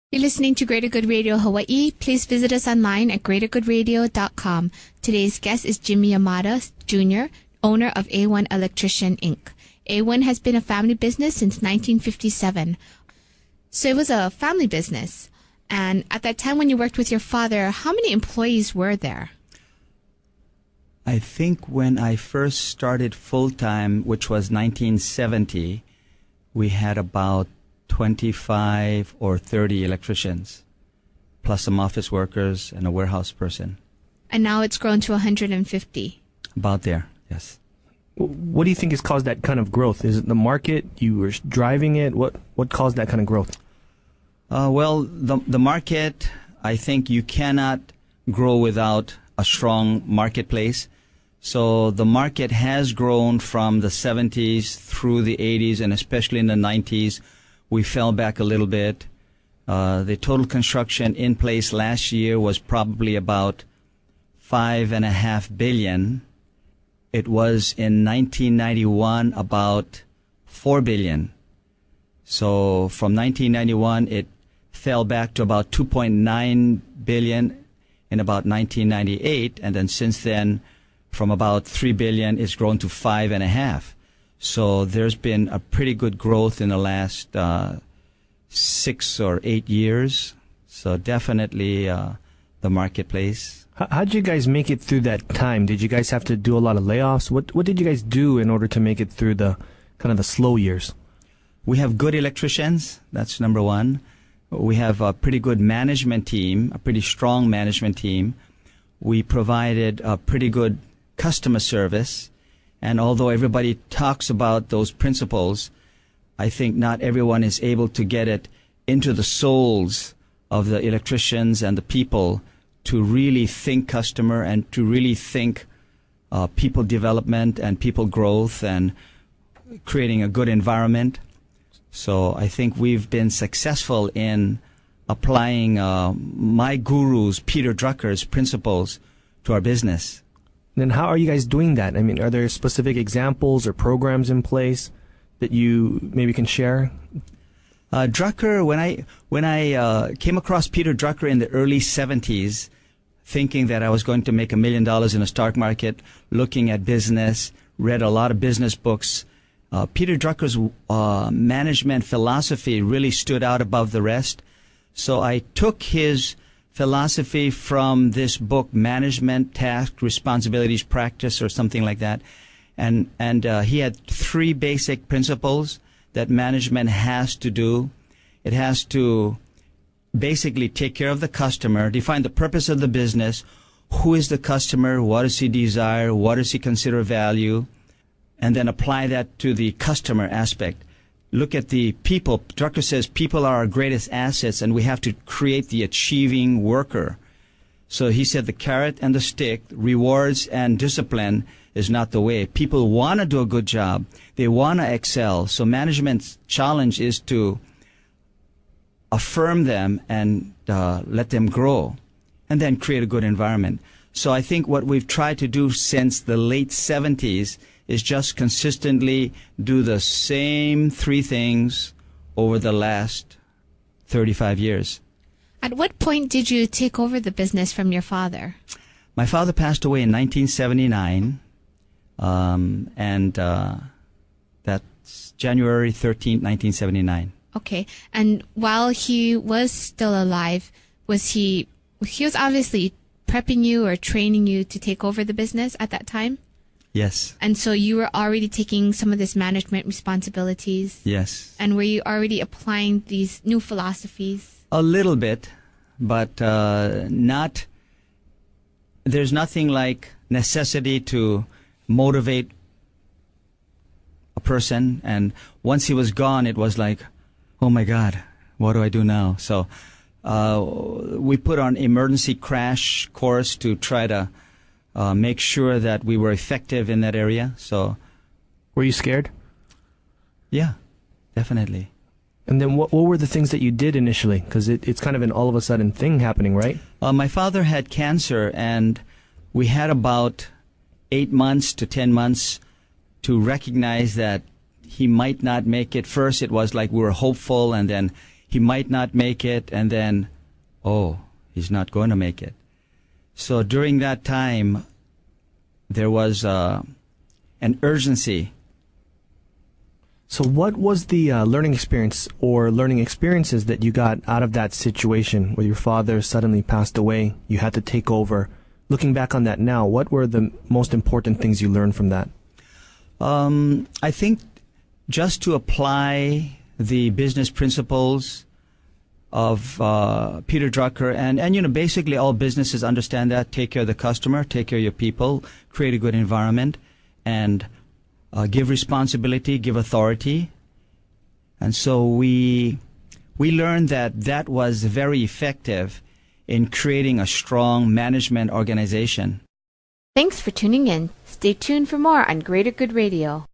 You're listening to Greater Good Radio Hawaii. Please visit us online at greatergoodradio.com. Today's guest is Jimmy Yamada Jr., owner of A-1 Electrician, Inc. A-1 has been a family business since 1957. So it was a family business. And at that time when you worked with your father, how many employees were there? I think when I first started full-time, which was 1970, we had about 25 or 30 electricians, plus some office workers and a warehouse person. And now it's grown to 150. About there, yes. What do you think has caused that kind of growth? Is it the market? You were driving it? What caused that kind of growth? Well, the market, I think you cannot grow without a strong marketplace. So the market has grown from the 70s through the 80s, and especially in the 90s. We fell back a little bit. The total construction in place last year was probably about $5.5 billion. It was in 1991 about $4 billion. So from 1991, it fell back to about $2.9 billion in about 1998, and then since then, from about $3 billion, it's grown to $5.5 billion. So there's been a pretty good growth in the last 6 or 8 years. So definitely the marketplace. How did you guys make it through that time? Did you guys have to do a lot of layoffs? What did you guys do in order to make it through the kind of the slow years? We have good electricians. That's number one. We have a pretty good management team, a pretty strong management team. We provided a pretty good customer service. And although everybody talks about those principles, I think not everyone is able to get it into the souls of the electricians and the people to really think customer and to really think people development and people growth and creating a good environment. So I think we've been successful in applying my guru's, Peter Drucker's principles to our business. Then how are you guys doing that? I mean, are there specific examples or programs in place that you maybe can share? Drucker, when I came across Peter Drucker in the early 70s, thinking that I was going to make $1 million in the stock market, looking at business, read a lot of business books, Peter Drucker's management philosophy really stood out above the rest. So I took his philosophy from this book, Management, Task, Responsibilities, Practice, or something like that. And he had 3 basic principles that management has to do. It has to basically take care of the customer, define the purpose of the business, who is the customer, what does he desire, what does he consider value, and then apply that to the customer aspect. Look at the people. Drucker says people are our greatest assets, and we have to create the achieving worker. So he said the carrot and the stick, rewards and discipline, is not the way. People want to do a good job. They want to excel. So management's challenge is to affirm them and let them grow, and then create a good environment. So I think what we've tried to do since the late 70s is just consistently do the same 3 things over the last 35 years. At what point did you take over the business from your father? My father passed away in 1979, and that's January 13th, 1979. Okay. And while he was still alive, he was obviously prepping you or training you to take over the business at that time? Yes. And so you were already taking some of this management responsibilities? Yes. And were you already applying these new philosophies? A little bit, but not. There's nothing like necessity to motivate a person. And once he was gone, it was like, oh my God, what do I do now? So we put on emergency crash course to try to make sure that we were effective in that area. So, were you scared? Yeah, definitely. And then what were the things that you did initially? Because it's kind of an all of a sudden thing happening, right? My father had cancer, and we had about 8 months to 10 months to recognize that he might not make it. First, it was like we were hopeful, and then he might not make it, and then, oh, he's not going to make it. So during that time, there was an urgency. So what was the learning experience or learning experiences that you got out of that situation where your father suddenly passed away? You had to take over. Looking back on that now, what were the most important things you learned from that? I think just to apply the business principles of Peter Drucker, and basically all businesses understand that. Take care of the customer, take care of your people, create a good environment, and give responsibility, give authority. And so we learned that was very effective in creating a strong management organization. Thanks for tuning in. Stay tuned for more on Greater Good Radio.